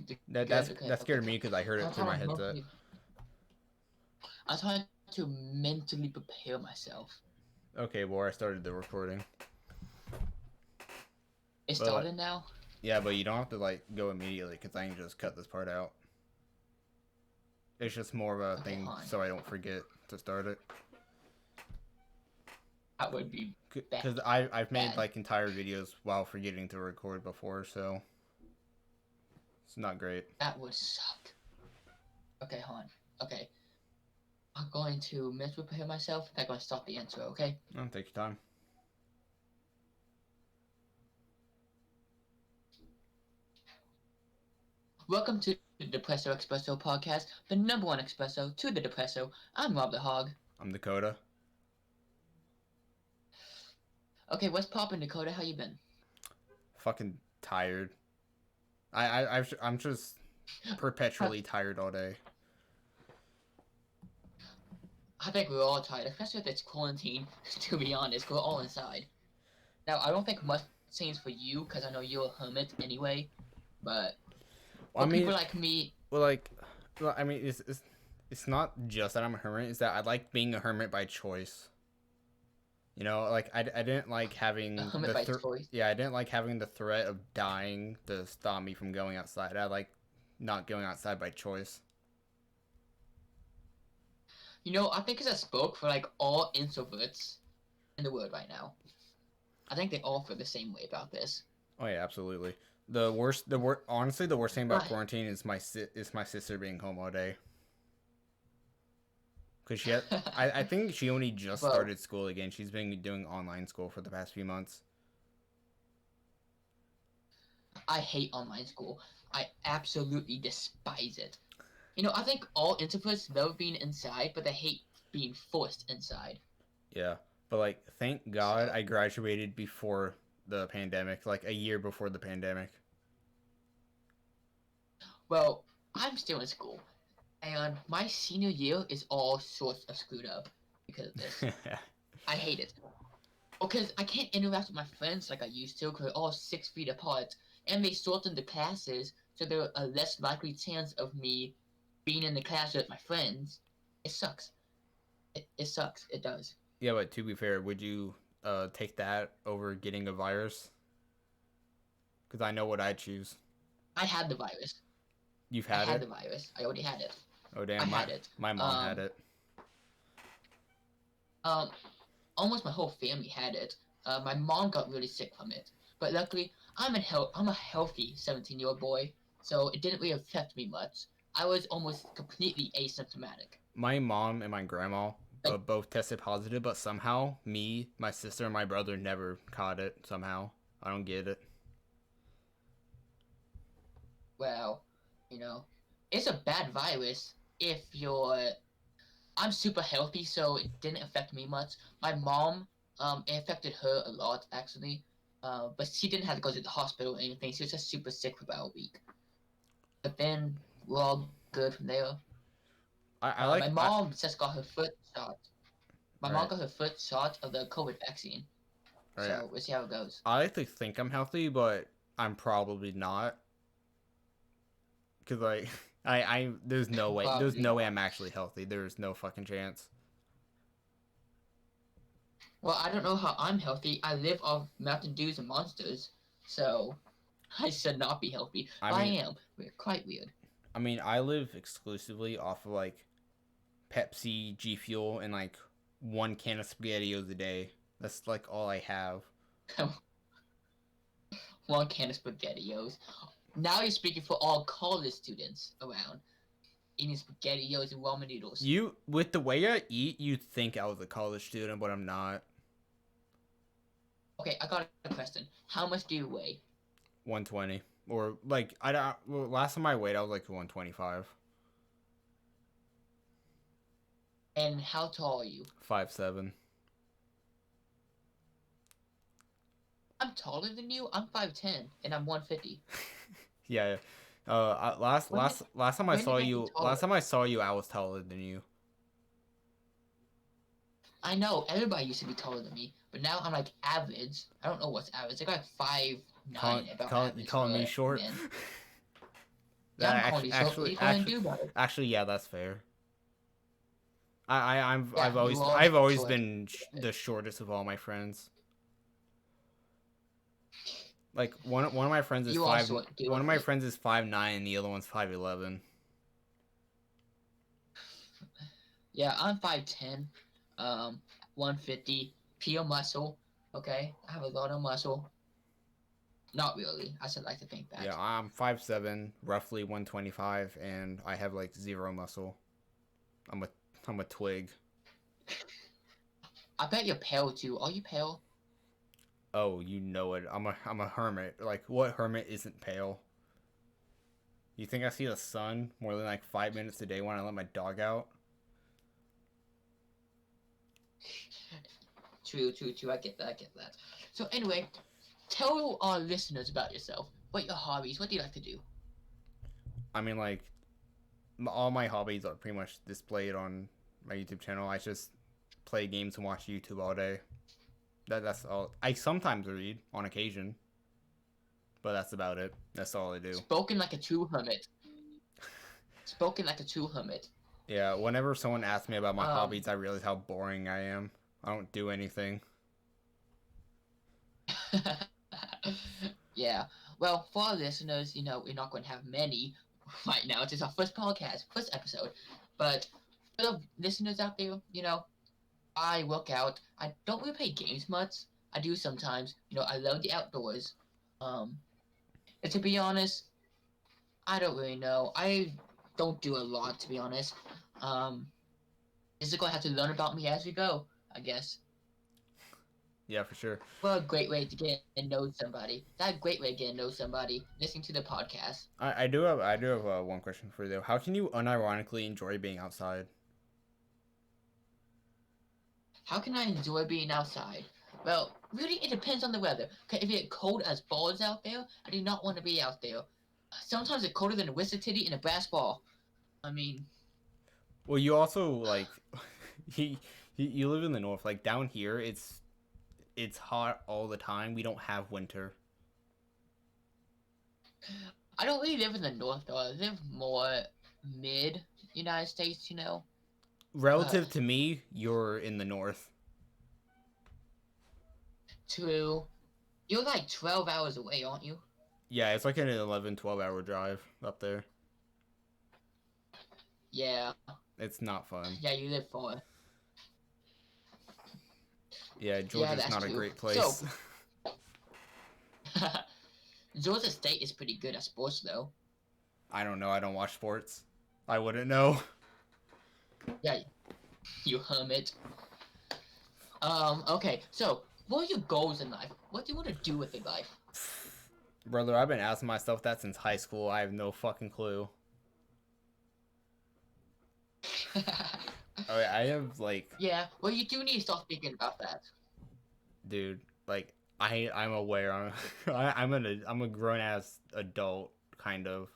Good. Okay. That Okay. scared me because I heard I'm it through my trying to headset. mentally. I'm trying to mentally prepare myself. Okay, well, I started the recording, It but like, started now. yeah, but you don't have to like go immediately because I can just cut this part out. It's just more of a Okay, thing fine. so I don't forget to start it. That would be Because bad. I've made Bad. like entire videos while forgetting to record before, so it's not great. That would suck. Okay, hon. Okay. I'm going to mentally prepare myself. I'm going to start the intro. Okay. Oh, take your time. Welcome to the Depresso Expresso podcast, the number one espresso to the Depresso. I'm Rob the Hog. I'm Dakota. Okay, what's poppin', Dakota? How you been? Fucking tired. I'm just perpetually tired all day. I think we're all tired, especially with this quarantine. To be honest, we're all inside. Now, I don't think much scenes for you, because I know you're a hermit anyway. But Well, for I people mean, like me, well, like, well, I mean, it's not just that I'm a hermit. It's that I like being a hermit by choice. You know, like I didn't like a having hermit the by choice. yeah, I didn't like having the threat of dying to stop me from going outside. I like not going outside by choice. I think it's a spoke for like all introverts in the world right now. I think they all feel the same way about this. Oh yeah, absolutely. Honestly, the worst thing about But quarantine is my sister being home all day. Cause she had, I think she only just bro, started school again. She's been doing online school for the past few months. I hate online school. I absolutely despise it. I think all introverts love being inside, but they hate being forced inside. Yeah, but like, thank God So, I graduated before the pandemic, like a year before the pandemic. well, I'm still in school, and my senior year is all sorts of screwed up because of this. I hate it. Because I can't interact with my friends like I used to, because we're all 6 feet apart, and they sort into classes, so there are a less likely chance of me being in the class with my friends. It sucks. It sucks. It does. Yeah, but to be fair, would you take that over getting a virus? Because I know what I'd choose. I had the virus. You've I had had the it? virus. I already had it. Oh I damn, had it. my mom had Um, it. um, Almost my whole family had it. My mom got really sick from it, but luckily I'm a healthy 17-year-old boy, so it didn't really affect me much. I was almost completely asymptomatic. My mom and my grandma Like, both tested positive, but somehow me, my sister, and my brother never caught it. Somehow, I don't get it. well, you know, it's a bad virus if you're. I'm super healthy, so it didn't affect me much. My mom, it affected her a lot actually, but she didn't have to go to the hospital or anything. She was just super sick for about a week. But then we're all good from there. I My like I mom just got her foot shot. My all mom right, got her foot shot of the COVID vaccine. all right. So we'll see how it goes. I like to think I'm healthy, but I'm probably not. Cause like there's Probably no way not. I'm actually healthy. There's no fucking chance. Well, I don't know how I'm healthy. I live off Mountain Dews and Monsters, so I should not be healthy. I But I mean, am. We're quite weird. I live exclusively off of like Pepsi, G Fuel, and like one can of SpaghettiOs a day. That's like all I have. One can of SpaghettiOs. Now you're speaking for all college students around, eating SpaghettiOs and ramen noodles. You with the way I eat, you'd think I was a college student, but I'm not. Okay, I got a question. How much do you weigh? 120 or like I don't. Well, last time I weighed, I was like 125. And how tall are you? 5'7". I'm taller than you. I'm 5'10", and I'm 150. Yeah. When did Last time I when saw did I get you, taller? I was taller than you. I know everybody used to be taller than me, but now I'm like average. I don't know what's average. I got like 5'9", about You average calling for me a short? man. Yeah, I'm calling you short. What are you going to do about it? actually, yeah, that's fair. Yeah, you are I've always short. been the shortest of all my friends. Like one of my friends is You are short. Deal one of with my it. friends is 5'9" and the other one's 5'11". Yeah, I'm 5'10", 150, pure muscle. Okay, I have a lot of muscle. Not really. I should like to think Yeah, that. I'm 5'7", roughly 125, and I have like zero muscle. I'm a I'm a twig. I bet you're pale too. Are you pale? Oh, you know it. I'm a hermit. Like what hermit isn't pale? You think I see the sun more than like 5 minutes a day when I let my dog out? True, true, true. I get that. I get that. So anyway, tell our listeners about yourself. What your hobbies? What do you like to do? I mean, like all my hobbies are pretty much displayed on my YouTube channel. I just play games and watch YouTube all day. That's all. I sometimes read on occasion, but that's about it. That's all I do. Spoken like a true hermit. Spoken like a true hermit. Yeah, whenever someone asks me about my Um, hobbies, I realize how boring I am. I don't do anything. yeah. Well, for our listeners, we're not going to have many right now. It's just our first podcast, first episode. But for the listeners out there, I work out. I don't really play games much. I do sometimes. I love the outdoors. Um, and to be honest, I don't really know. I don't do a lot, to be honest. Um, just going to have to learn about me as we go, I guess. Yeah, for sure. Well, a great way to get to know somebody. That's a great way to get to know somebody. Listening to the podcast. I do have one question for you though. How can you unironically enjoy being outside? How can I enjoy being outside? Well, really, it depends on the weather. Okay, if it's cold as balls out there, I do not want to be out there. Sometimes it's colder than a whistle titty in a brass ball. I mean, Well, you also like he, you live in the north. Like down here, it's hot all the time. We don't have winter. I don't really live in the north though. I live more mid United States. But Relative to me, you're in the north. to you're like 12 hours away, aren't you? Yeah, it's like an 11, 12 hour drive up there. Yeah. It's not fun. Yeah, you live far. Yeah, Yeah, Georgia's that's not a true. great So, place. Georgia State is pretty good at sports though. I don't know. I don't watch sports. I wouldn't know. Yeah, you hermit. Okay, so what are your goals in life? What do you want to do with your life? Brother, I've been asking myself that since high school. I have no fucking clue. I have like, Yeah, well, you do need to start thinking about that. dude, like I'm aware. I'm a grown ass adult kind of.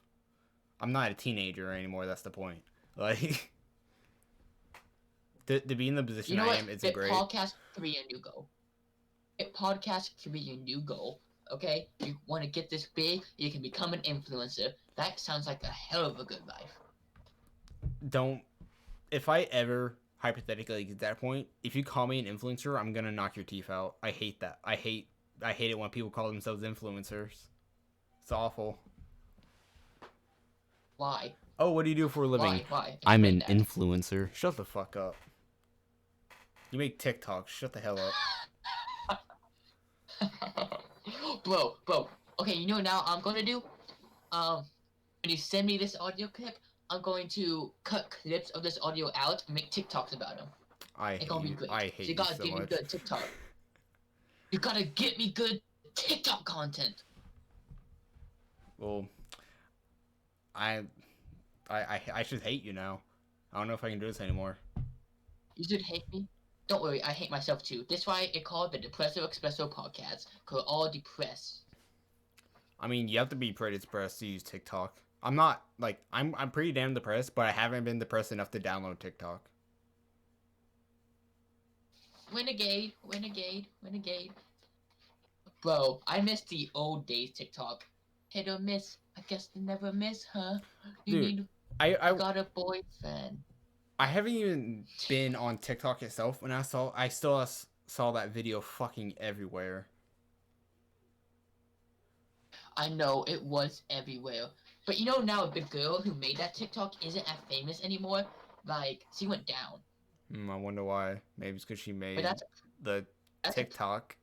I'm not a teenager anymore. That's the point. Like to be in the You position know I what? am, it's That great. podcast could be your new goal. That podcast could be your new goal. Okay, you want to get this big, you can become an influencer. That sounds like a hell of a good life. Don't if I ever hypothetically get to that point, if you call me an influencer, I'm gonna knock your teeth out. I hate that. I hate it when people call themselves influencers. It's awful. Why? Oh, what do you do for a living? Why? I'm Explain an that. influencer. Shut the fuck up. You make TikToks. Shut the hell up. bro. Okay, now I'm gonna do? When you send me this audio clip, I'm going to cut clips of this audio out and make TikToks about them. I It's hate gonna be you. great. I So hate you you gotta so give me much. good TikTok. You gotta get me good TikTok content. Well, I, I should hate you now. I don't know if I can do this anymore. You should hate me. Don't worry, I hate myself too. That's why it's called the Depresso Expresso podcast. Cause we're all depressed. I mean, you have to be pretty depressed to use TikTok. I'm not like I'm pretty damn depressed, but I haven't been depressed enough to download TikTok. Renegade. Bro, I miss the old days TikTok. hit or miss. I guess they never miss, huh? You Dude, need, I you I got a boyfriend. I haven't even been on TikTok itself, and I still saw that video fucking everywhere. I know it was everywhere. But you know now the girl who made that TikTok isn't as famous anymore. Like she went down. I wonder why. Maybe it's because she But made the that's a TikTok.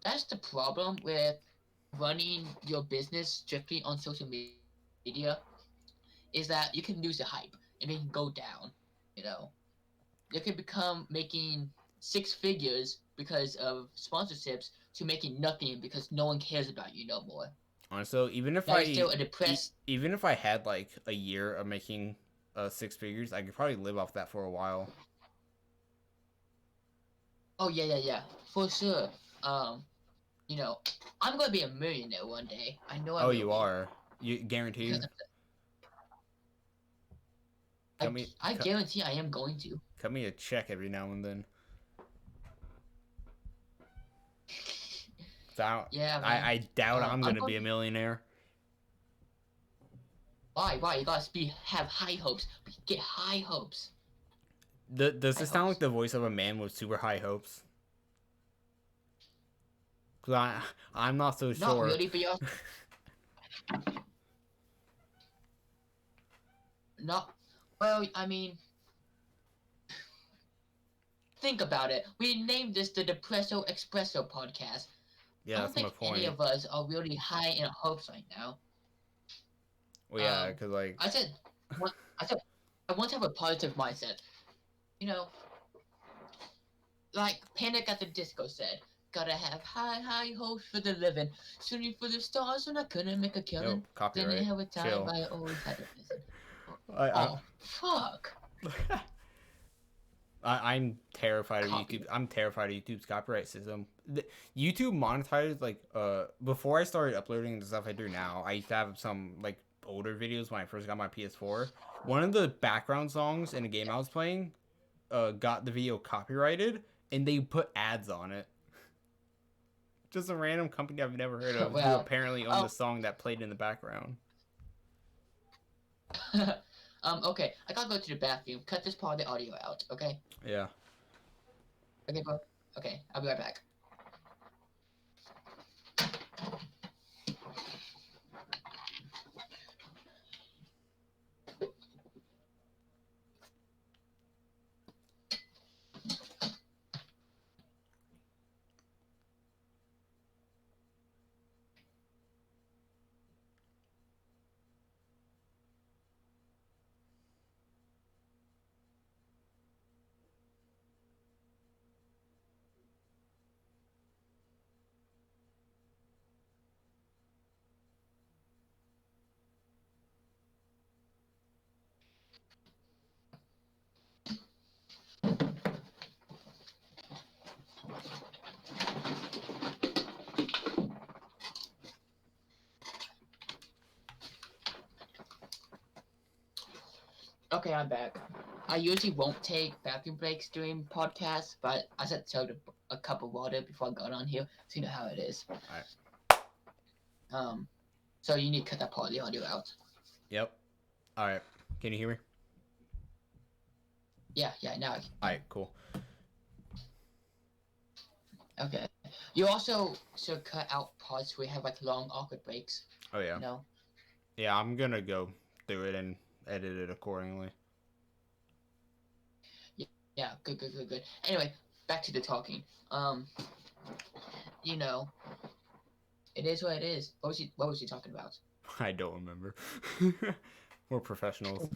that's the problem with running your business strictly on social media is that you can lose the hype and it can go down. You know, you can become making six figures because of sponsorships to making nothing because no one cares about you no more. So even if Now you're still a depressed. even if I had like a year of making six figures, I could probably live off that for a while. Oh yeah, for sure. Um, you know, I'm gonna be a millionaire one day. I know I Oh, will you be are. You guaranteed. because Cut me I cut, guarantee I am going to. cut me a check every now and then. 'Cause Yeah, man. I doubt I'm I'm gonna going be a to. millionaire. Why? You gotta have high hopes. Get high hopes. Does High this sound like hopes. the voice of a man with super high hopes? Cause I'm not so Not sure. really, but you're not. Well, I mean, think about it. We named this the Depresso Expresso podcast. Yeah, I don't that's my think any point. of us are really high in hopes right now. Well, yeah, Um, cause like I said, what I said, I want to have a positive mindset. You know, like Panic at the Disco said, gotta have high hopes for the living. Shooting for the stars when I couldn't make a yo killing. Didn't copyright. have a time, Chill. but I always had a vision. I Oh, fuck. I'm terrified of YouTube. Copy. I'm terrified of YouTube's copyright system. YouTube monetized like before I started uploading the stuff I do now. I used to have some like older videos when I first got my PS4. One of the background songs in a game I was playing got the video copyrighted and they put ads on it. Just a random company I've never heard of who Well, apparently owned oh, the song that played in the background. okay. I gotta go to the bathroom. Cut this part of the audio out, okay? Yeah. Okay, bro. Okay, I'll be right back. Okay, I'm back. I usually won't take bathroom breaks during podcasts, but I said so to a cup of water before I got on here, so you know how it is. All right. Um, so you need to cut that part of the audio out. Yep. All right. Can you hear me? Yeah, now I All can. right. Cool. Okay. You also should cut out parts where you have like long, awkward breaks. Oh yeah. You know? Yeah, I'm gonna go through it and edit it accordingly. Yeah, good. Anyway, back to the talking. You know, it is what it is. What was he talking about? I don't remember. We're professionals.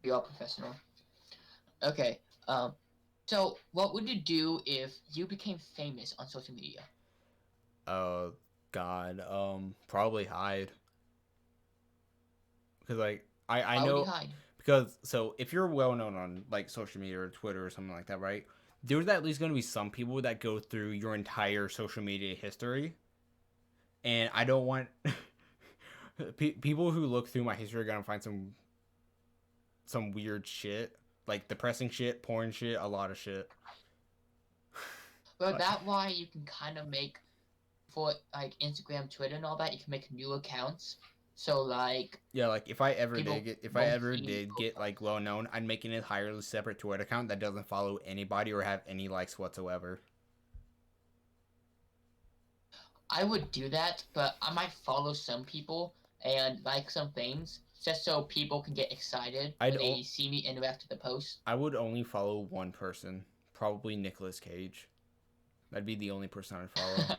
We are professional. Okay. So what would you do if you became famous on social media? Oh God. Probably hide. Because like I Why would you know hide? because so if you're well known on like social media or Twitter or something like that, right? There's at least going to be some people that go through your entire social media history, and I don't want people who look through my history are gonna find some weird shit, like depressing shit, porn shit, a lot of shit. But that why you can kind of make for like Instagram, Twitter, and all that. You can make new accounts. So like Yeah, like if I ever people won't see. did get like well known, I'd make an entirely separate Twitter account that doesn't follow anybody or have any likes whatsoever. I would do that, but I might follow some people and like some things just so people can get excited I'd when they o- see me interact with the post. I would only follow one person, probably Nicolas Cage. That'd be the only person I'd follow.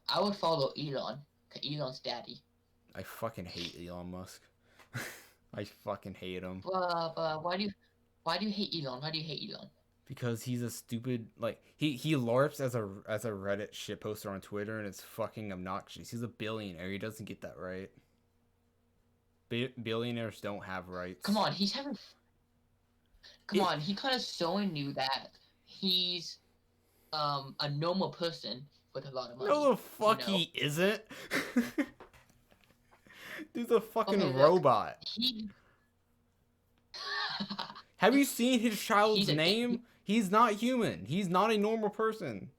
I would follow Elon, 'cause Elon's daddy. I fucking hate Elon Musk. I fucking hate him But why do you hate Elon? Why do you hate Elon? because he's a stupid like he larps as a Reddit shit poster on Twitter and it's fucking obnoxious. He's a billionaire. He doesn't get that right. Billionaires don't have rights. Come on, he's having. Come on, he kind of showing you that he's a normal person with a lot of money. No, the fuck you know? he isn't. Dude's a fucking Okay, look, robot. he. Have you seen his child's He's a- name? He's not human. He's not a normal person.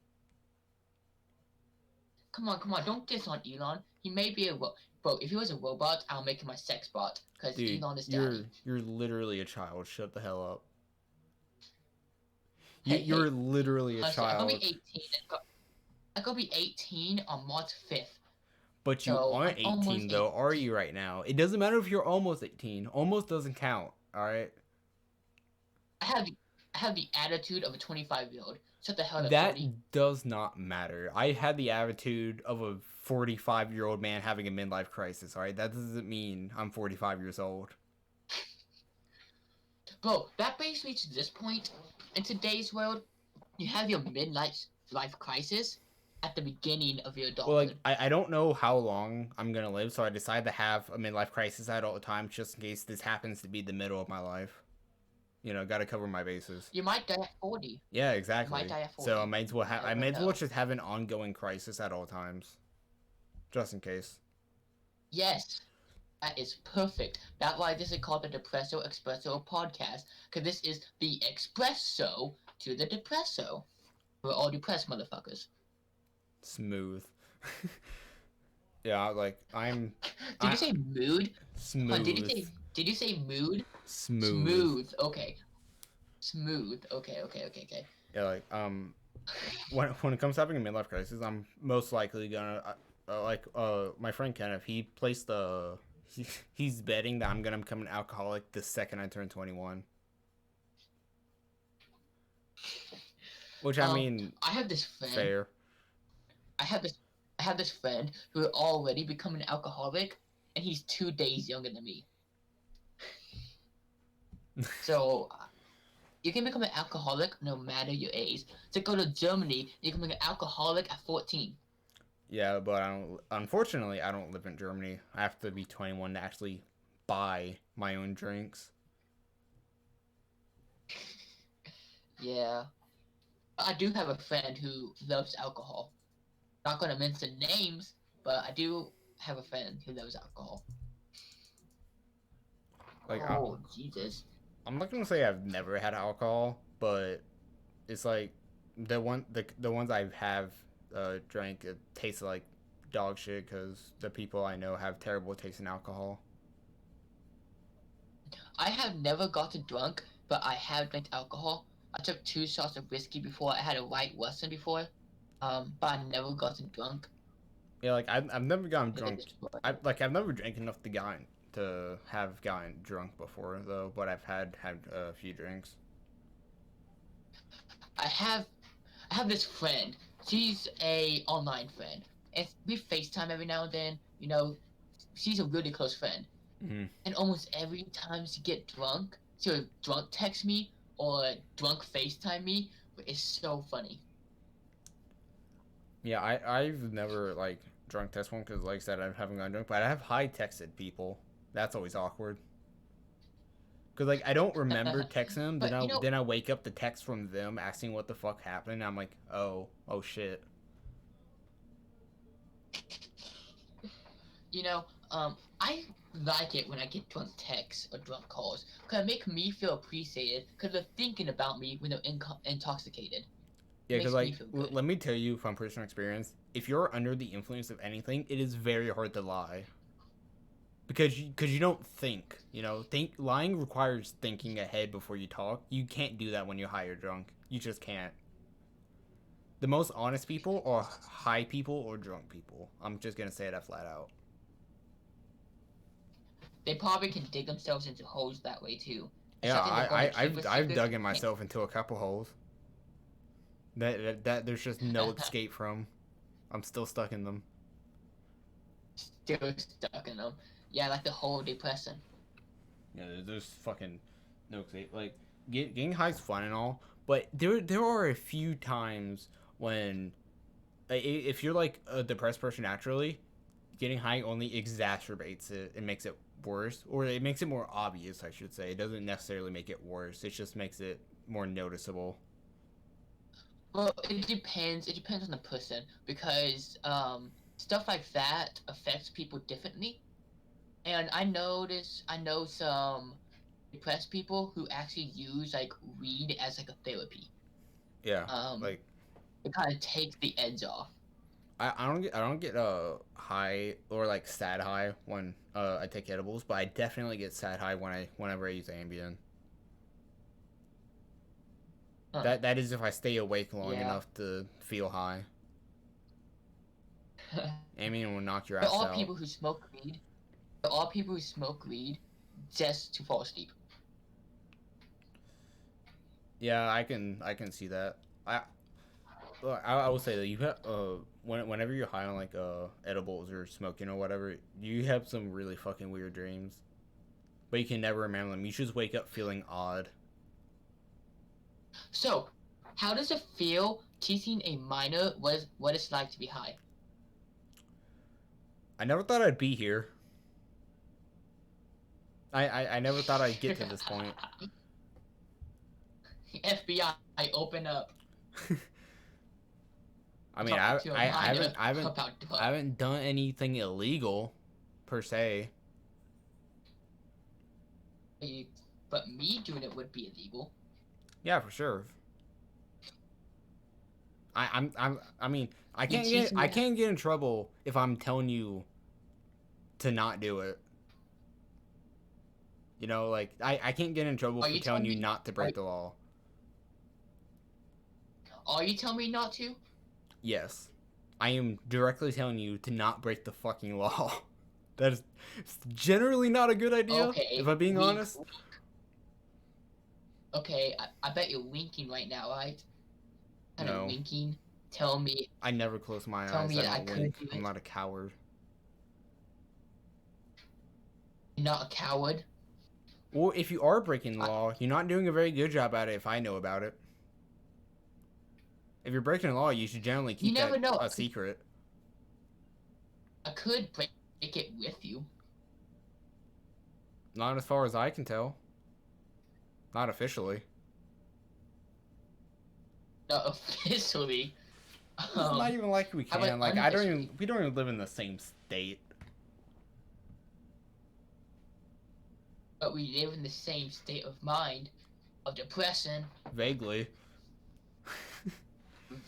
Come on, don't diss on Elon. He may be a bro. If he was a robot, I'll make him a sex bot because Dude, Elon is daddy. you're literally a child. Shut the hell up. Hey, You're literally a honestly, I'm child. gonna be 18. I'm gonna be 18 on March 5th. But you So, aren't I'm almost 18 though, are you right now? It doesn't matter if you're almost 18. Almost doesn't count. All right. I have the attitude of a 25-year-old. Shut the hell up, That 40. does not matter. I had the attitude of a 45-year-old man having a midlife crisis. All right. That doesn't mean I'm 45 years old. Bro, that brings me to this point. In today's world, you have your midlife life crisis at the beginning of your adulthood. Well, like I don't know how long I'm gonna live, so I decided to have a midlife crisis at all times, just in case this happens to be the middle of my life. You know, gotta cover my bases. You might die at 40. Yeah, exactly. might die at So 40. I might as well You I never might as well know. just have an ongoing crisis at all times, just in case. Yes, that is perfect. That's why this is called the Depresso Expresso podcast, because this is the espresso to the depresso. We're all depressed, motherfuckers. Smooth. Yeah, like I'm. Did you say mood? Smooth? Did you say mood? Smooth. Smooth. Okay. Smooth. Okay. Yeah, like when it comes to having a midlife crisis, I'm most likely gonna my friend Kenneth. He placed he's betting that I'm gonna become an alcoholic the second I turn 21. Which I mean, I have this friend. fair. I have this friend who already become an alcoholic, and he's 2 days younger than me. So you can become an alcoholic no matter your age. To go to Germany, you can become an alcoholic at 14. Yeah, but I don't. Unfortunately, I don't live in Germany. I have to be 21 to actually buy my own drinks. Yeah. I do have a friend who loves alcohol. Not gonna mention names, but I do have a friend who loves alcohol. Like, Oh, Jesus. I'm not gonna say I've never had alcohol, but it's like the ones I have drank, it tastes like dog shit because the people I know have terrible taste in alcohol. I have never gotten drunk, but I have drank alcohol. I took 2 shots of whiskey before. I had a white Western before. But I never gotten drunk. Yeah, like I've never gotten I think drunk. it's- I've never drank enough to have gotten drunk before though, but I've had a few drinks. I have this friend. She's a online friend, and we FaceTime every now and then. You know, she's a really close friend. Mm-hmm. And almost every time she get drunk, she'll drunk text me or drunk FaceTime me. It's so funny. Yeah, I've never like drunk text one because like I said I haven't gotten drunk, but I have high texted people. That's always awkward. Cause like I don't remember texting them, But, then I wake up the text from them asking what the fuck happened. And I'm like, oh shit. I like it when I get drunk texts or drunk calls, because it make me feel appreciated, because they're thinking about me when they're intoxicated. Yeah, because Makes me like, feel good. let me tell you from personal experience, if you're under the influence of anything, it is very hard to lie. Because you don't think, lying requires thinking ahead before you talk. You can't do that when you're high or drunk. You just can't. The most honest people are high people or drunk people. I'm just gonna say that flat out. They probably can dig themselves into holes that way too. It's Yeah, something they're going to keep a I've secret. dug in myself into a couple holes that there's just no escape from. I'm still stuck in them. Still stuck in them. Yeah, like the whole depression. Yeah, there's fucking no escape. Like getting high's fun and all, but there are a few times when if you're like a depressed person naturally, getting high only exacerbates it and makes it worse, or it makes it more obvious, I should say. It doesn't necessarily make it worse. It just makes it more noticeable. Well, it depends. It depends on the person because stuff like that affects people differently. And I know some depressed people who actually use like weed as like a therapy. Yeah, Um, like it kind of takes the edge off. I don't get high or like sad high when I take edibles, but I definitely get sad high whenever I use Ambien. Huh. That is if I stay awake long Yeah. enough to feel high. Ambien will knock your There ass are out. people who smoke weed. There are people who smoke weed just to fall asleep. Yeah, I can see that. I will say that you have whenever you're high on like edibles or smoking or whatever, you have some really fucking weird dreams, but you can never remember them. You just wake up feeling odd. So, how does it feel teaching a minor what it's like to be high? I never thought I'd be here. I never thought I'd get to this point. FBI, open up. I mean, Talk to a minor about I drugs. haven't done anything illegal, per se. But me doing it would be illegal. Yeah, for sure. I mean, You teach I me. can't get in trouble if I'm telling you to not do it. Like I can't get in trouble Are for you telling telling you me? not to Are, break the law. are you telling me not to? Yes, I am directly telling you to not break the fucking law. That is generally not a good idea, Okay, if I'm being weak. honest. Okay, I bet you're winking right now, right? Kind of No, winking. Tell me, I never close my tell eyes. me I that I don't could wink. do I'm it. not a coward. You're not a coward. Well, if you are breaking the I, law, you're not doing a very good job at it if I know about it. If you're breaking the law, you should generally you keep that never know. a secret. I could break it with you. Not as far as I can tell. Not officially. Not officially. It's not even like we How about can. Like unofficially? we don't even live in the same state. But we live in the same state of mind, of depression, Vaguely.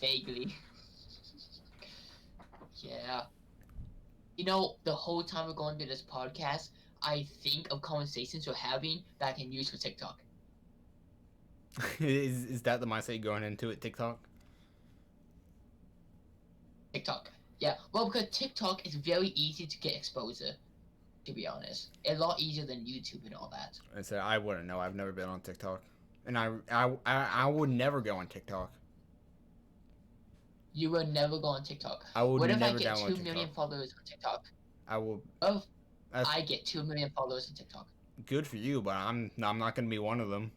vaguely. Yeah. You know, the whole time we're going through this podcast, I think of conversations we're having that I can use for TikTok. Is that the mindset going into it, TikTok? TikTok. Yeah. Well, because TikTok is very easy to get exposure, to be honest. A lot easier than YouTube and all that. I said I wouldn't know. I've never been on TikTok, and I would never go on TikTok. You will never go on TikTok. I would What if I never get download 2 TikTok. million followers on TikTok? I will. What if That's I get 2 million followers on TikTok? good for you, but I'm not gonna be one of them.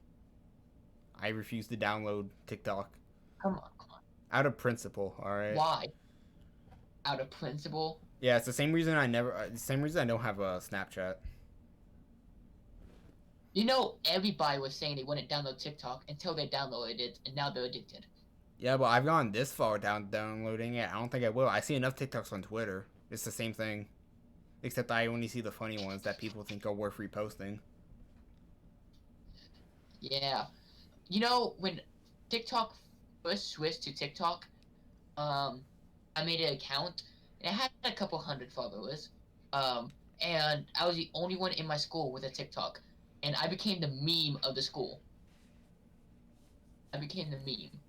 I refuse to download TikTok Come on, come on. out of principle. All right. Why? Out of principle? Yeah, it's the same reason the same reason I don't have a Snapchat. You know, everybody was saying they wouldn't download TikTok until they downloaded it, and now they're addicted. Yeah, but I've gone this far downloading it. I don't think I will. I see enough TikToks on Twitter. It's the same thing, except I only see the funny ones that people think are worth reposting. Yeah. You know, when TikTok first switched to TikTok, um, I made an account and it had a couple hundred followers. Um, and I was the only one in my school with a TikTok, and I became the meme of the school. I became the meme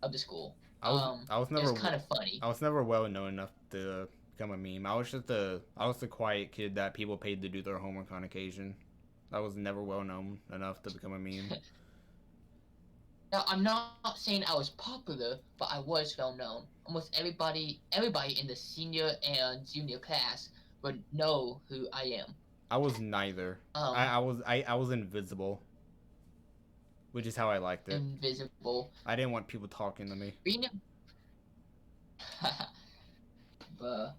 of the school. I was I was It was never kind of funny. I was never well known enough to become a meme. I was the quiet kid that people paid to do their homework on occasion. I was never well known enough to become a meme. Now, I'm not saying I was popular, but I was well known. Almost everybody in the senior and junior class would know who I am. I was neither. Um, I was invisible, which is how I liked it. Invisible. I didn't want people talking to me. Being, but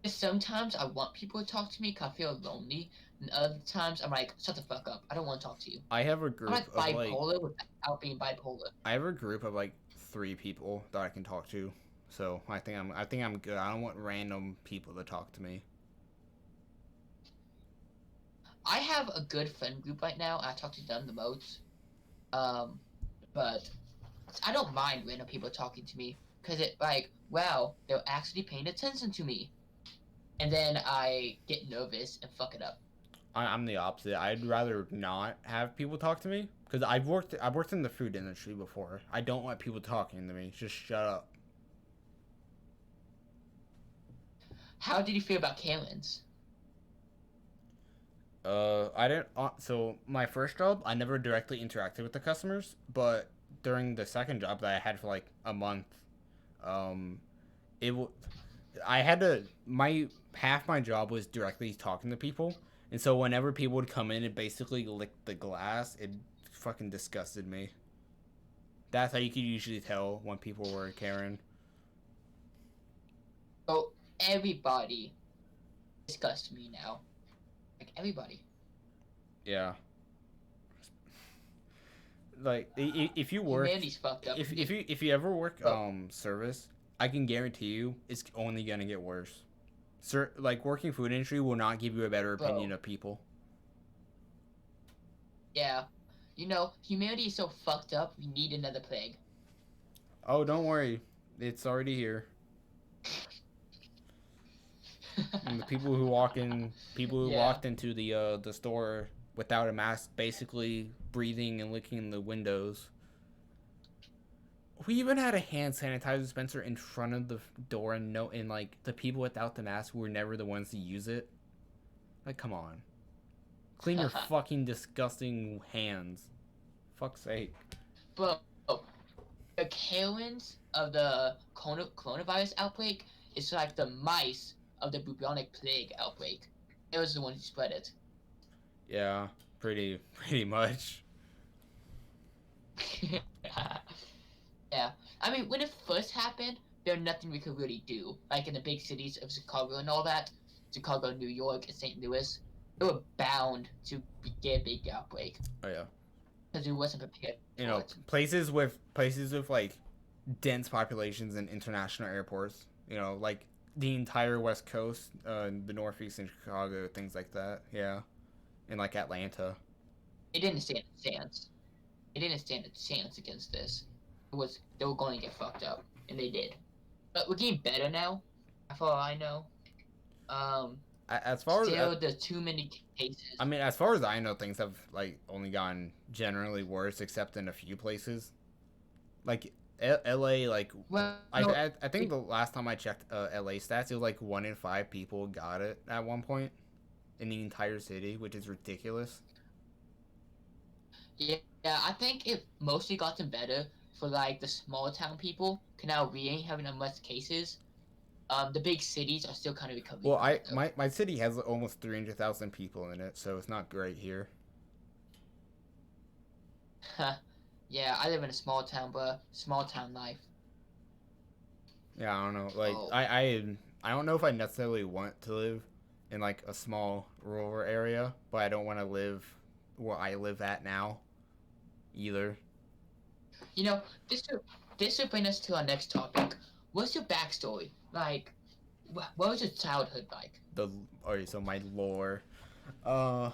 sometimes I want people to talk to me because I feel lonely, and other times I'm like, shut the fuck up. I don't want to talk to you. I have a I'm group like of like bipolar without being bipolar. I have a group of like 3 people that I can talk to. So I think I'm good. I don't want random people to talk to me. I have a good friend group right now. I talk to them the most. Um, but I don't mind random people talking to me because it like, wow, they're actually paying attention to me. And then I get nervous and fuck it up. I'm the opposite. I'd rather not have people talk to me because I've worked in the food industry before. I don't want people talking to me. Just shut up. How did you feel about Kalen's? I didn't. So my first job, I never directly interacted with the customers, but during the second job that I had for like a month, um, it w- I had to my half my job was directly talking to people, and so whenever people would come in and basically lick the glass, it fucking disgusted me. That's how you could usually tell when people were Karen. Oh, everybody disgusts me now. Like everybody. Yeah. Like if you work, Humanity's fucked up. if you ever work Oh, service, I can guarantee you it's only gonna get worse. Sir, like working food industry will not give you a better opinion bro. of people. Yeah. Humanity is so fucked up. We need another plague. Oh, don't worry, it's already here. And the people who Yeah. walked into the store without a mask, basically breathing and licking the windows. We even had a hand sanitizer dispenser in front of the door, and no, and like the people without the mask were never the ones to use it. Like, come on, clean your fucking disgusting hands. Fuck's sake. Bro, the Karens of the coronavirus outbreak is like the mice of the bubonic plague outbreak. It was the one who spread it. Yeah, pretty much. Yeah. I mean, when it first happened, there was nothing we could really do. Like in the big cities of Chicago and all that, Chicago, New York, and St. Louis, they were bound to get a big outbreak Oh yeah. because we wasn't prepared You for know, it. places with like dense populations and international airports. You know, like the entire West Coast, the Northeast and Chicago, things like that. Yeah, and like Atlanta. It didn't stand a chance. It didn't stand a chance against this. They were going to get fucked up, and they did. But we're getting better now. That's all I know. Um, As far as Still, there's too many cases. I mean, as far as I know, things have like only gotten generally worse, except in a few places. Like L.A. Like Well, I think the last time I checked L.A. stats, it was like 1 in 5 people got it at one point in the entire city, which is ridiculous. yeah, I think it mostly gotten better for like the small town people. Cause now we ain't having that much cases. The big cities are still kind of recovering Well, from it though. my city has almost 300,000 people in it, so it's not great here. Yeah, I live in a small town, but small town life. Yeah, I don't know. Like Oh, I don't know if I necessarily want to live in like a small rural area, but I don't want to live where I live at now either. you know, this will bring us to our next topic. What's your backstory? Like, what was your childhood like? The okay, so my lore. Uh,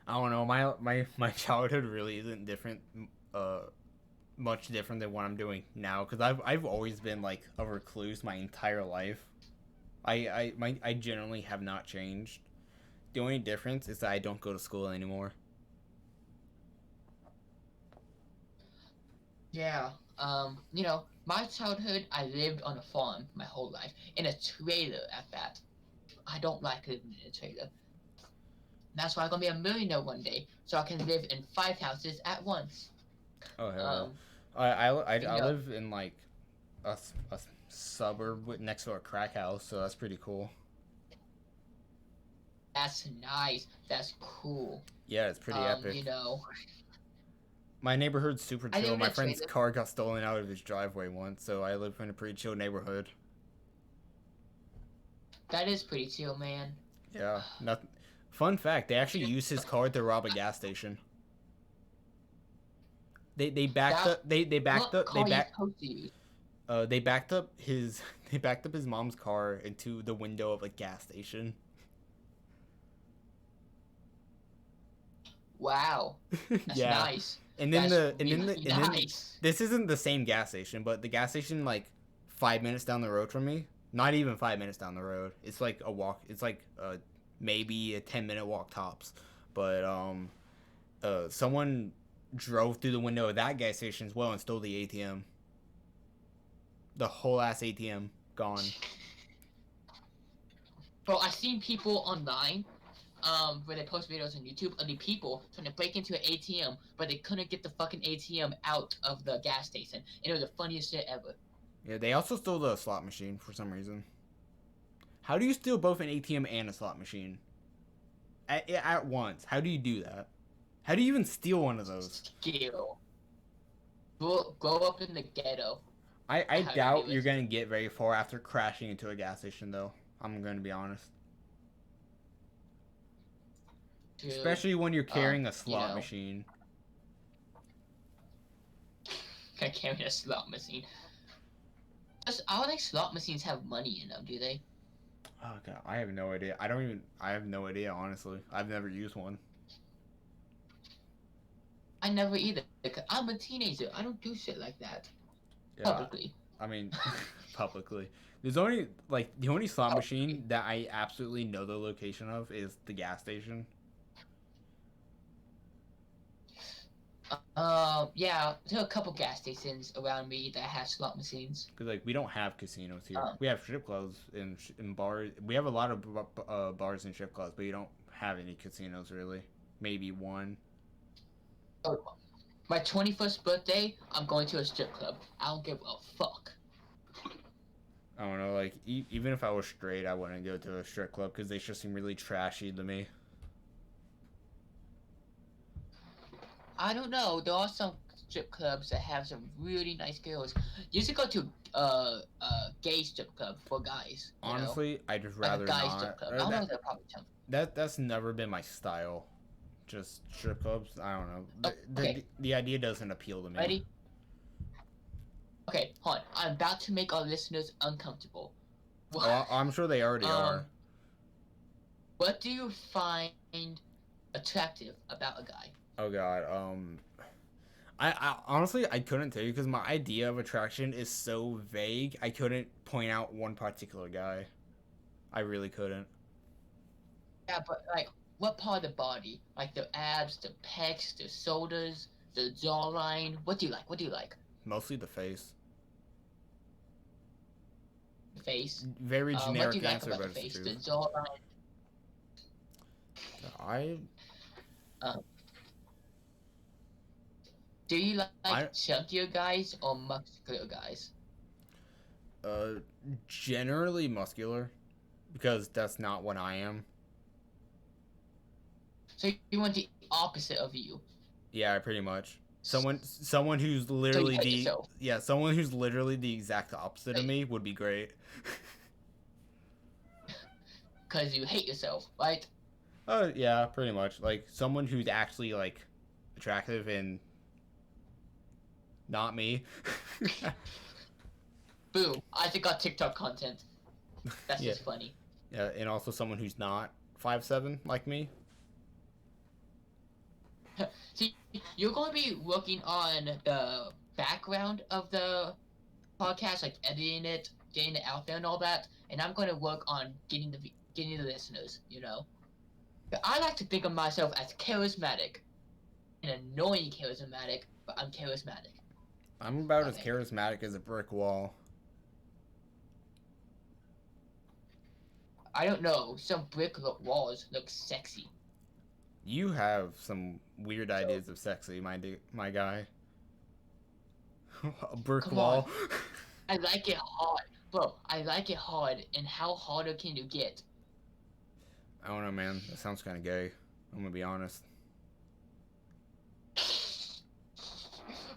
I don't know. My childhood really isn't different. Uh, much different than what I'm doing now because I've always been like a recluse my entire life. I generally have not changed. The only difference is that I don't go to school anymore. Yeah. My childhood, I lived on a farm my whole life, in a trailer at that. I don't like living in a trailer. That's why I'm gonna be a millionaire one day, so I can live in 5 houses at once. Oh hell yeah! Um, you I know, live in like a suburb next to a crack house, so that's pretty cool. that's nice. That's cool. Yeah, it's pretty Um, you epic. know, My neighborhood's super I live chill. in My a friend's trailer. car got stolen out of his driveway once, so I live in a pretty chill neighborhood. That is pretty chill, man. Yeah, nothing. Fun fact: they actually used his car to rob a gas station. They backed That up. They backed what up. They car you back. supposed to use? They backed up his. They backed up his mom's car into the window of a gas station. Wow, that's Yeah, nice. and then That's the really and then nice. this isn't the same gas station, but the gas station like 5 minutes down the road from me. Not even 5 minutes down the road. It's like a walk. It's like maybe a 10-minute walk tops. But someone drove through the window of that gas station as well and stole the ATM. The whole ass ATM gone. Bro, I've seen people online, where they post videos on YouTube of the people trying to break into an ATM, but they couldn't get the fucking ATM out of the gas station. And it was the funniest shit ever. Yeah, they also stole the slot machine for some reason. How do you steal both an ATM and a slot machine at once? How do you do that? How do you even steal one of those? Skill. Grow up in the ghetto. I How to doubt do you're it. gonna get very far after crashing into a gas station, though. I'm gonna be honest. To, Especially when you're um, carrying a you slot know, machine. carry a slot machine. I don't think slot machines have money in them, do they? Oh god, I have no idea. I have no idea, honestly. I've never used one. I never either. I'm a teenager. I don't do shit like that. Yeah, Publicly. I mean, publicly. There's only like the only slot Publicly. machine that I absolutely know the location of is the gas station. Yeah, there are a couple gas stations around me that have slot machines. Cause like we don't have casinos here. Um, We have strip clubs and bars. We have a lot of bars and strip clubs, but you don't have any casinos really. Maybe one. oh, my 21st birthday, I'm going to a strip club. I don't give a fuck. I don't know. Like even if I was straight, I wouldn't go to a strip club because they just seem really trashy to me. I don't know. There are some strip clubs that have some really nice girls. You should go to gay strip club for guys. Honestly, I'd just Like a rather guy strip not. club. I don't know if they're probably some. That's never been my style. Just strip clubs. I don't know. Oh, okay, The idea doesn't appeal to me. ready? Okay, hold on. I'm about to make our listeners uncomfortable. Oh, I'm sure they already are. What do you find attractive about a guy? Oh god. I honestly I couldn't tell you because my idea of attraction is so vague. I couldn't point out one particular guy. I really couldn't. Yeah, but like, what part of the body? Like the abs, the pecs, the shoulders, the jawline. What do you like? What do you like? Mostly the face. The face. Very What do generic you like answer, about the but it's the face? The truth. jawline. I Um, do you I like chunkier guys or muscular guys? uh generally muscular because that's not what I am. So you want the opposite of you. Yeah, pretty much. Someone who's So you literally hate the yourself. yeah, someone who's literally the exact opposite of Right? me would be great. Because you hate yourself, right? Yeah, pretty much. Like someone who's actually like attractive and not me. Boom. I just got TikTok content. That's Yeah. just funny. Yeah, and also someone who's not 5'7" like me. See, you're going to be working on background of the podcast, like editing it, getting it out there, and all that. And I'm going to work on getting the listeners. But I like to think of myself as charismatic, and annoying charismatic, but I'm charismatic. I'm about as charismatic as a brick wall. I don't know. Some brick walls look sexy. You have some weird ideas of sexy, my guy. A brick Come wall. on. I like it hard. Bro, I like it hard, and how harder can you get? I don't know, man. That sounds kind of gay. I'm gonna be honest.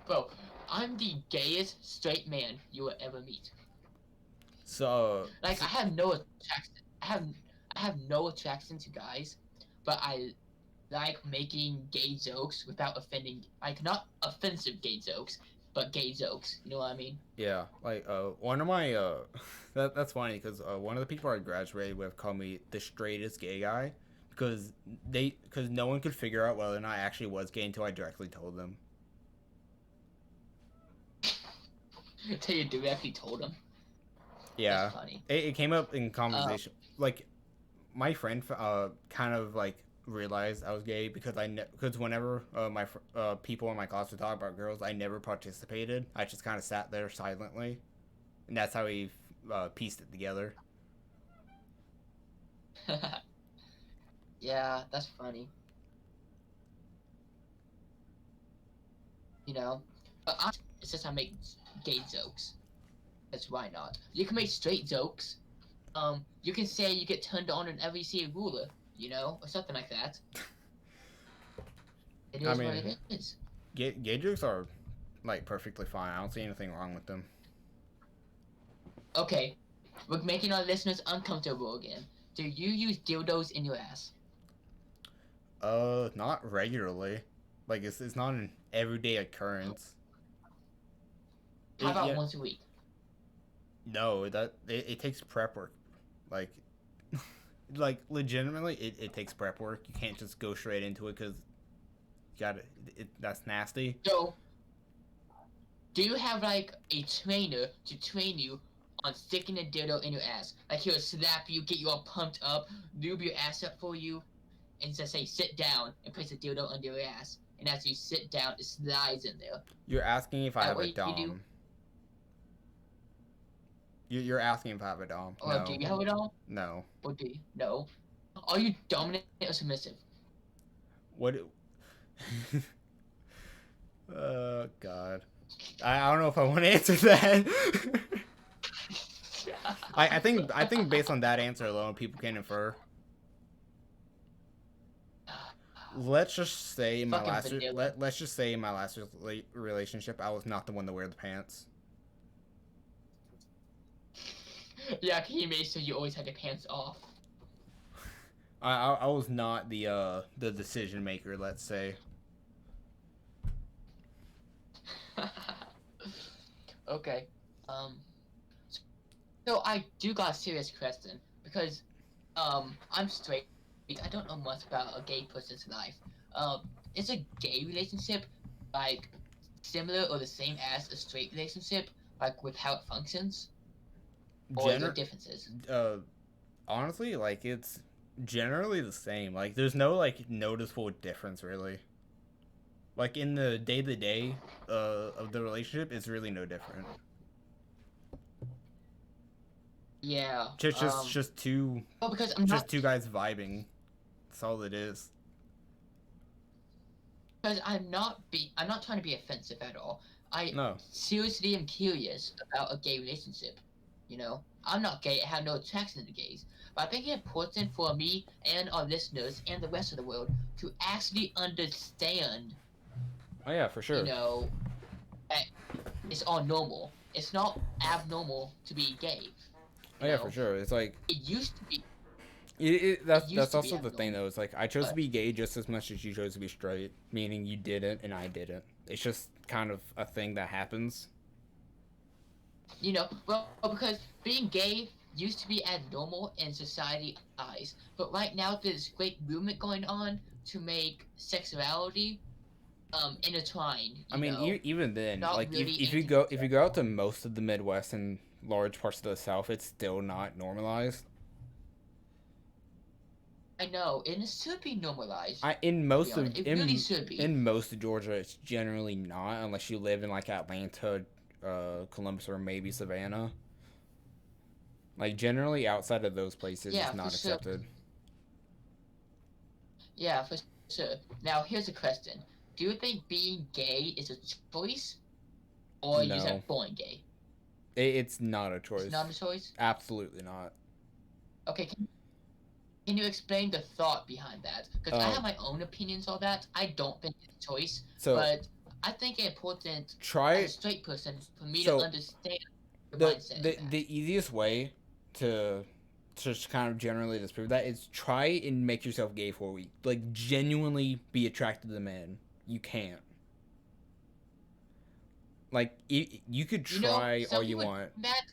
Bro, I'm the gayest straight man you will ever meet. So, Like, I have no attraction. I have no attraction to guys, but I like making gay jokes without offending. Like, not offensive gay jokes, but gay jokes. You know what I mean? yeah, like one of my that's funny because one of the people I graduated with called me the straightest gay guy because no one could figure out whether or not I actually was gay until I directly told them. Until you directly told them. Yeah, That's funny. it came up in conversation. Like my friend kind of like realized I was gay because because whenever my people in my class would talk about girls, I never participated. I just kind of sat there silently, and that's how we pieced it together. Yeah, that's funny. But it's just I make gay jokes. That's why not. You can make straight jokes. You can say you get turned on whenever you see a ruler, or something like that. It is what it is. Gay jokes are like perfectly fine. I don't see anything wrong with them. Okay, we're making our listeners uncomfortable again. Do you use dildos in your ass? Not regularly. Like it's not an everyday occurrence. How about once a week? No, it takes prep work. Like, like legitimately, it takes prep work. You can't just go straight into it because that's nasty. So, do you have like a trainer to train you on sticking a dildo in your ass? Like he'll slap you, get you all pumped up, lube your ass up for you, and just say sit down and place a dildo under your ass. And as you sit down, it slides in there. You're asking if I have a dom. You're asking if I have a dom. Or No. do you have a dom? No. Or do you? No. Are you dominant or submissive? What? Oh God. I don't know if I want to answer that. I think based on that answer alone, people can infer. Let's just say in my let's just say in my last relationship, I was not the one to wear the pants. Yeah, he made sure you always had your pants off. I was not the decision maker, let's say. Okay. So I do got a serious question because I'm straight. I don't know much about a gay person's life. Is a gay relationship like similar or the same as a straight relationship, like with how it functions? Or are there differences? Honestly, like it's generally the same. Like there's no like noticeable difference really. Like in the day to day of the relationship, it's really no different. Yeah. Just two. Well, because two guys vibing. That's all it is. Because I'm not trying to be offensive at all. No. Seriously am curious about a gay relationship. I'm not gay. I have no attraction to gays. But I think it's important for me and our listeners and the rest of the world to actually understand. Oh yeah, for sure. That it's all normal. It's not abnormal to be gay. Oh yeah, for sure. It's like it used to be. That's also the thing though. It's like I chose to be gay just as much as you chose to be straight, meaning you didn't and I didn't. It's just kind of a thing that happens. Well, because being gay used to be abnormal in society eyes, but right now there's great movement going on to make sexuality intertwined. I mean, even then, Not like really if you go out to most of the Midwest and large parts of the South, it's still not normalized. I know, and it should be normalized. I in To be most of honest, it really should be. in most of Georgia, it's generally not unless you live in like Atlanta, Columbus, or maybe Savannah. Like generally outside of those places, it's Yeah, for not sure. accepted. Yeah, for sure. Now, here's a question: do you think being gay is a choice, or you No, just born gay? it's not a It's not choice. a choice. Absolutely not. Okay, can you explain the thought behind that? Because I have Um, my own opinions on that. I don't think it's a choice, so but I think it's important as a try straight person for me to so understand your the mindset in that. the easiest way to just kind of generally disprove that is try and make yourself gay for a week. Like genuinely be attracted to men. You can't. Like you could try all Some you people do want, that.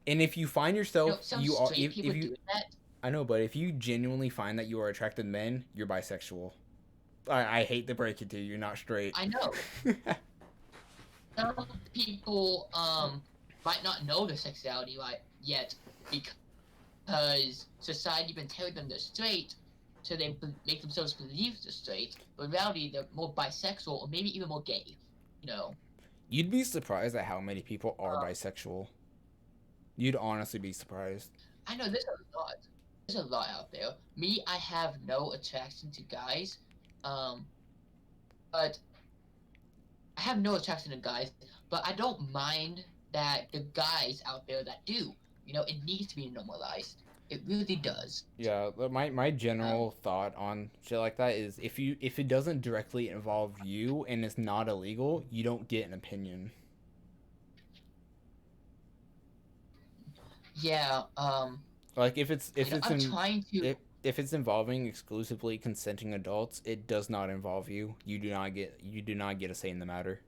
and if you find yourself Some you are straight if people you do that. I know, but if you genuinely find that you are attracted to men, you're bisexual. I hate to break it to you, you're not straight. I know. Some people might not know their sexuality right yet because society been telling them they're straight, so they make themselves believe they're straight, but in reality they're more bisexual or maybe even more gay. You know. You'd be surprised at how many people are Um, bisexual. You'd honestly be surprised. I know there's a lot. There's a lot out there. Me, I have no attraction to guys, um, but I have no attraction to guys, but I don't mind that the guys out there that do. It needs to be normalized. It really does. Yeah, my Um, general thought on shit like that is if it doesn't directly involve you and it's not illegal, you don't get an opinion. yeah. Like if it's I'm in trying to. if it's involving exclusively consenting adults, it does not involve you. You do not get a say in the matter.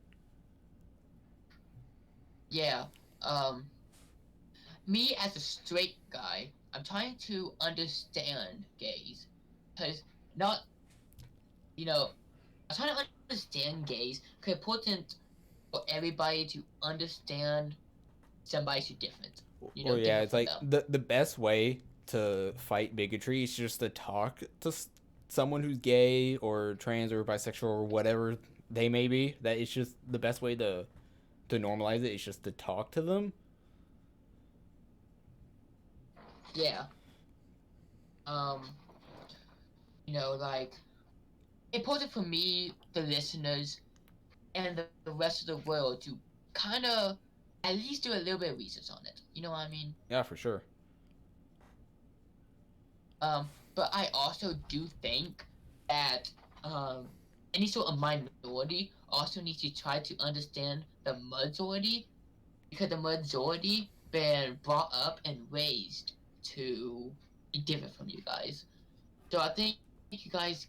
Yeah. Um, Me as a straight guy, I'm trying to understand gays, because not you know I'm trying to understand gays. Cause it's important for everybody to understand somebody's different. Well, yeah, Different it's from like them. the best way to fight bigotry is just to talk to someone who's gay or trans or bisexual or whatever they may be. That it's just the best way to normalize it is just to talk to them. Yeah. Um. Like important for me, the listeners, and the rest of the world to kind of at least do a little bit of research on it. You know what I mean? Yeah, for sure. But I also do think that any sort of minority also needs to try to understand the majority because the majority been brought up and raised to be different from you guys. So I think you guys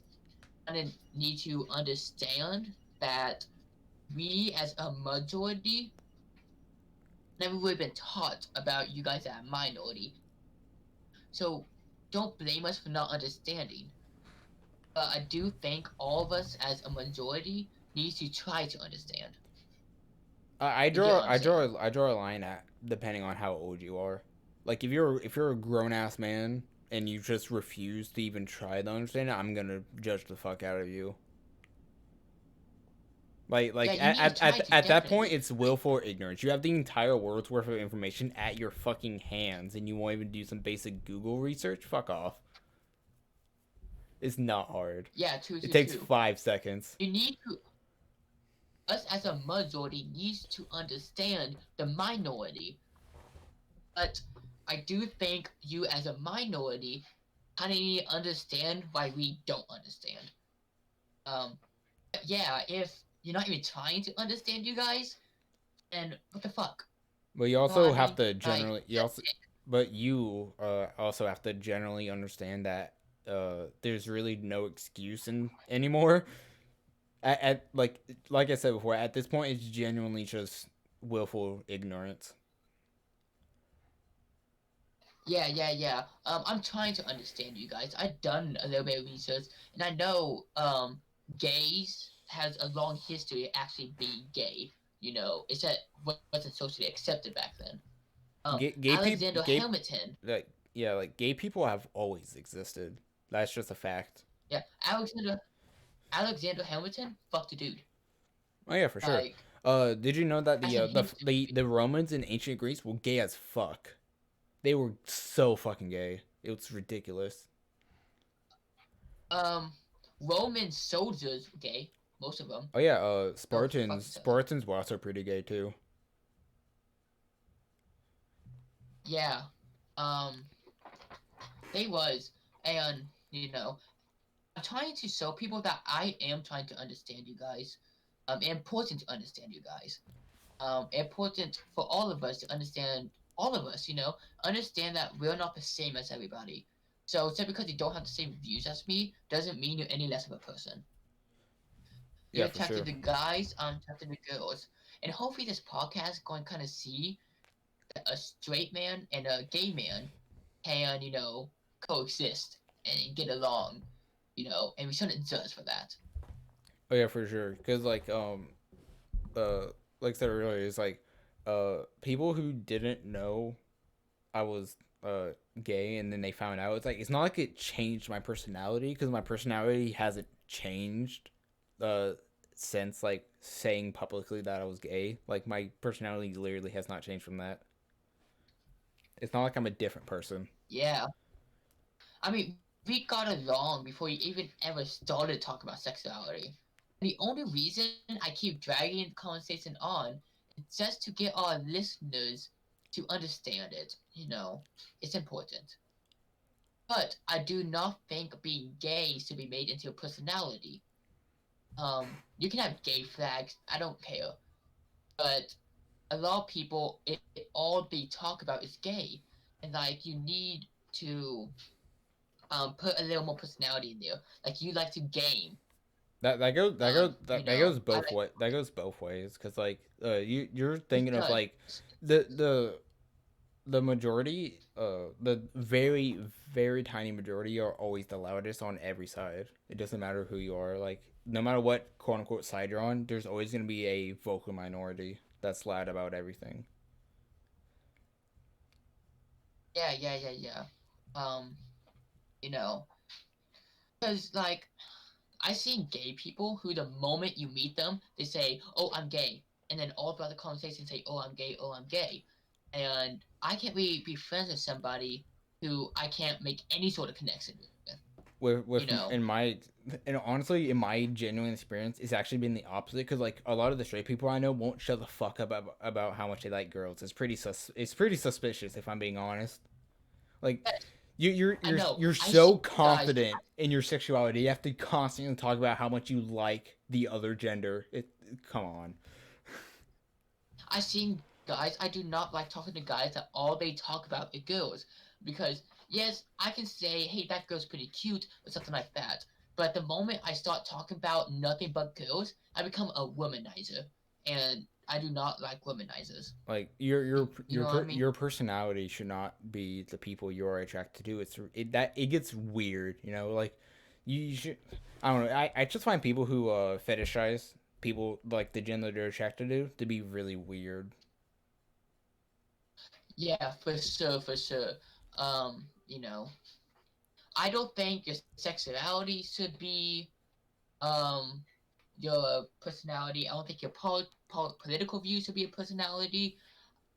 kind of need to understand that we as a majority never really been taught about you guys as a minority. So don't blame us for not understanding. But I do think all of us as a majority needs to try to understand. You get what I'm saying? I draw a line at depending on how old you are. Like if you're a grown ass man and you just refuse to even try to understand it, I'm gonna judge the fuck out of you. Yeah, you need to try to At that point, definitely. it's willful ignorance. You have the entire world's worth of information at your fucking hands, and you won't even do some basic Google research. Fuck off. It's not hard. Yeah, true, It true, takes true. 5 seconds. You need to. Us as a majority needs to understand the minority, but I do think you as a minority kind of need to understand why we don't understand. Um, yeah, if you're not even trying to understand you guys, then what the fuck? But you You know what also I have mean? to Like, generally you also but you also have to generally understand that there's really no excuse anymore. Like I said before, at this point, it's genuinely just willful ignorance. yeah, yeah, yeah. I'm trying to understand you guys. I've done a little bit of research, and I know, gays has a long history of actually being gay. It's that wasn't socially accepted back then. Gay people, Alexander Hamilton. like yeah, like gay people have always existed. That's just a fact. Yeah, Alexander Hamilton fucked a dude. Oh yeah, for sure. Like Did you know that that's in history. the Romans in ancient Greece were gay as fuck? They were so fucking gay. It was ridiculous. Um, Roman soldiers were gay. Most of them. Oh yeah, Go fuck each other. Spartans were also pretty gay too. Yeah. Um, they was, and I'm trying to show people that I am trying to understand you guys. Important to understand you guys. Important for all of us to understand all of us. Understand that we're not the same as everybody. So just because you don't have the same views as me doesn't mean you're any less of a person. You're Yeah, for attracted sure. to guys, I'm attracted to girls. And hopefully this podcast is going to kind of see that a straight man and a gay man can, coexist and get along, and we shouldn't judge for that. Oh yeah, for sure. Cause uh, like I said earlier, it's like people who didn't know I was gay and then they found out. It's like it's not like it changed my personality because my personality hasn't changed uh since like saying publicly that I was gay. Like my personality literally has not changed from that. It's not like I'm a different person. Yeah. I mean, we got along before we even ever started talking about sexuality. And the only reason I keep dragging the conversation on is just to get our listeners to understand it. It's important. But I do not think being gay should be made into a personality. You can have gay flags. I don't care. But a lot of people, all they talk about is gay, and like you need to put a little more personality in there. Like you like to game. That goes I both like way that goes both ways because like you're it thinking of does. like the the majority the very tiny majority are always the loudest on every side. It doesn't matter who you are, like no matter what quote unquote side you're on, there's always going to be a vocal minority that's loud about everything. Yeah, yeah, yeah, yeah. Um, you know, because like I seen gay people who the moment you meet them, they say, "Oh, I'm gay," and then all throughout the conversation say, "Oh, I'm gay. Oh, I'm gay," and I can't really be friends with somebody who I can't make any sort of connection with. You With know? in my and honestly in my genuine experience it's actually been the opposite because like a lot of the straight people I know won't shut the fuck up about how much they like girls. It's pretty suspicious if I'm being honest. Like I know. you're I see so guys. confident in your sexuality. You have to constantly talk about how much you like the other gender. Come on. I seen guys. I do not like talking to guys that all they talk about is girls because yes, I can say, "Hey, that girl's pretty cute" or something like that. But the moment I start talking about nothing but girls, I become a womanizer, and I do not like womanizers. Like You know what I mean? your personality should not be the people you are attracted to. It gets weird, you know. Like you should. I don't know. I just find people who fetishize people like the gender they're attracted to be really weird. Yeah, for sure, for sure. I don't think your sexuality should be um your personality. I don't think your political views should be a personality.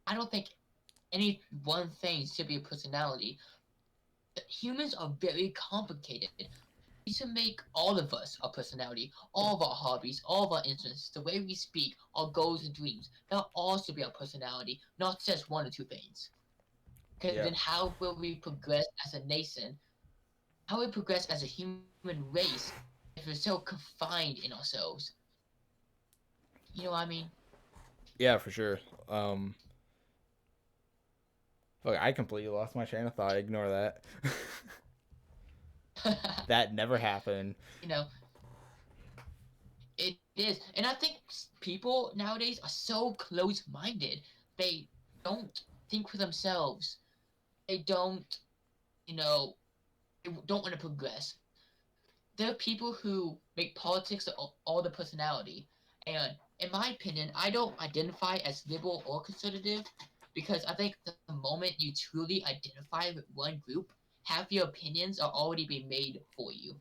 I don't think any one thing should be a personality. Humans are very complicated. We should make all of us our personality, all of our hobbies, all of our interests, the way we speak, our goals and dreams. That all should be our personality, not just one or two things. Because Yeah. then how will we progress as a nation? How will we progress as a human race if we're so confined in ourselves? You know what I mean? Yeah, for sure. Um, Look, I completely lost my train of thought. Ignore that. That never happened. you know, it is. And I think people nowadays are so close minded. They don't think for themselves. They don't, you know, they don't want to progress. there are people who make politics all the personality. And in my opinion, I don't identify as liberal or conservative because I think the moment you truly identify with one group, half your opinions are already being made for you.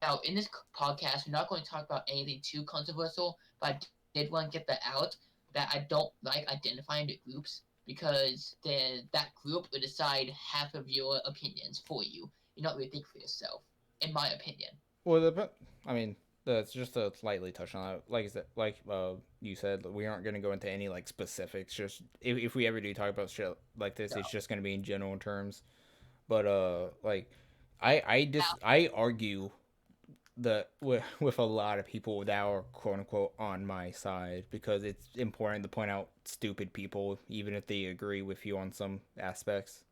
Now, in this podcast, we're not going to talk about anything too controversial, but I did want to get that out that I don't like identifying with groups because then that group will decide half of your opinions for you. You're not really think for yourself, in my opinion. Well, I mean, that's just to slightly touch on that. Like I said, you said, we aren't going to go into any like specifics. Just if we ever do talk about shit like this, No. it's just going to be in general terms. But like, I argue that with a lot of people that are quote unquote on my side because it's important to point out stupid people, even if they agree with you on some aspects.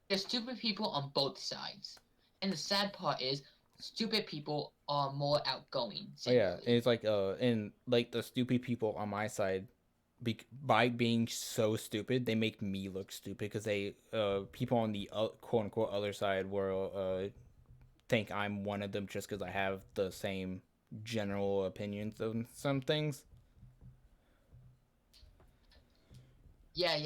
There's stupid people on both sides. And the sad part is, stupid people are more outgoing, Oh yeah, and generally. it's like and like the stupid people on my side, by being so stupid, they make me look stupid because they people on the quote unquote other side will think I'm one of them just because I have the same general opinions on some things. Yeah.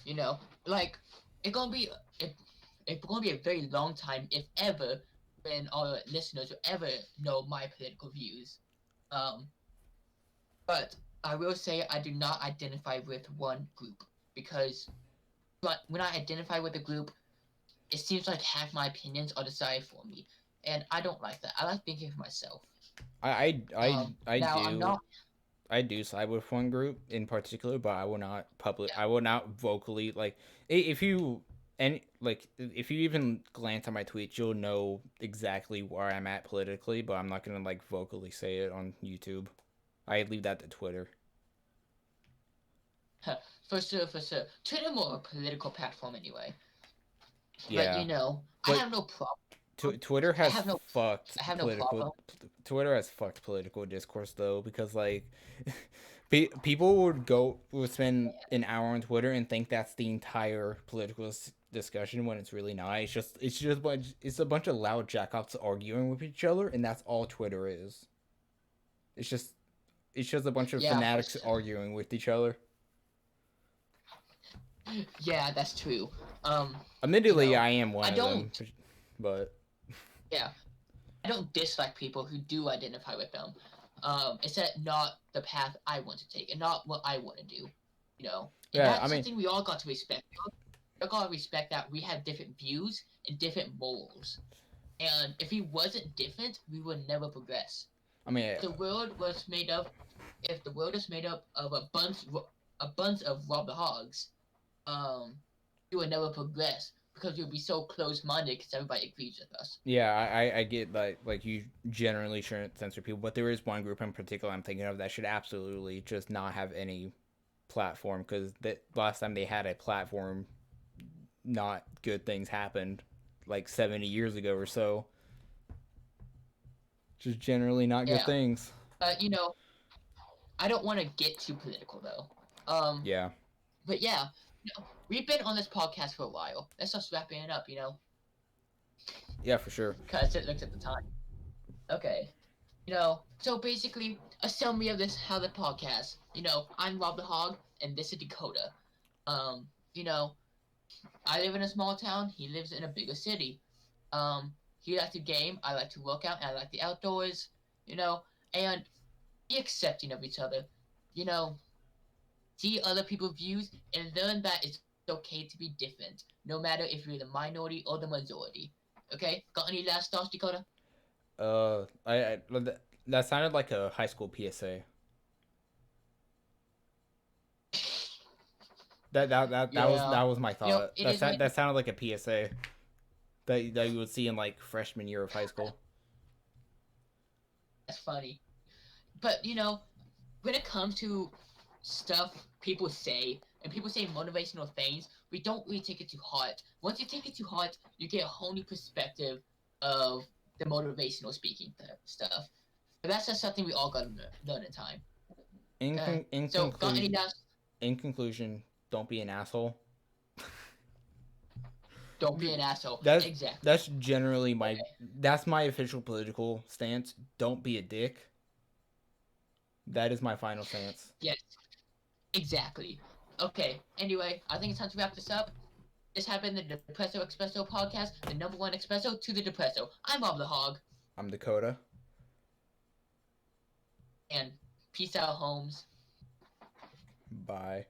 You know, like it's gonna be it, it's gonna be a very long time, if ever, when our listeners will ever know my political views. Um, but I will say I do not identify with one group because when I identify with a group, it seems like half my opinions are decided for me, and I don't like that. I like thinking for myself. I Now I'm do not. I do side with one group in particular, but I will not public. Yeah, I will not vocally like if you and like if you even glance at my tweets, you'll know exactly where I'm at politically. But I'm not gonna like vocally say it on YouTube. I leave that to Twitter. for sure. Twitter more a political platform anyway. But Yeah, I but have no problem. Twitter I has have no. fucked I have no political. problem. Twitter has fucked political discourse though because like people would spend an hour on Twitter and think that's the entire political discussion when it's really not. It's a bunch of loud jackoffs arguing with each other, and that's all Twitter is. It's just it's just a bunch of Yeah, for fanatics sure. arguing with each other. Yeah, that's true. Um, you Admittedly, know, I am I one of them, don't. but Yeah, I don't dislike people who do identify with them. It's that not the path I want to take and not what I want to do. And yeah, I that's mean, something we all got to respect. We all got to respect that we have different views and different morals. And if we wasn't different, we would never progress. I mean, The world was made up. If the world is made up of a bunch of Robert Hogs, um, we would never progress because we would be so close-minded because everybody agrees with us. yeah, I get like you generally shouldn't censor people, but there is one group in particular I'm thinking of that should absolutely just not have any platform because that last time they had a platform, not good things happened, like 70 years ago or so. Just generally not good Yeah, things. but I don't want to get too political though. Um, Yeah, but yeah, we've been on this podcast for a while. Let's just wrapping it up, yeah, for sure. because it looks at the time. Okay. So basically, a summary of this how the podcast. I'm Rob the Hog, and this is Dakota. Um, you know, I live in a small town. He lives in a bigger city. He likes to game. I like to work out, and I like the outdoors. You know, and be accepting of each other. You know, see other people's views and learn that it's okay to be different, no matter if you're the minority or the majority. Okay, got any last thoughts, Dakota? That sounded like a high school PSA. Yeah, That was my thought. it is what That sounded like a PSA that you would see in like freshman year of high school. that's funny. But when it comes to stuff people say and people say motivational things, we don't really take it too hard. Once you take it too hard, you get a whole new perspective of the motivational speaking stuff. But that's just something we all got to learn in time. In So, got any conclusion, last? don't be an asshole. Don't be an asshole. That's Exactly. that's generally Okay. that's my official political stance. Don't be a dick. That is my final stance. Yes. Exactly. Okay. Anyway, I think it's time to wrap this up. This has been the Depresso Expresso podcast, the #1 espresso to the Depresso. I'm Bob the Hog, I'm Dakota. and peace out, Holmes. Bye.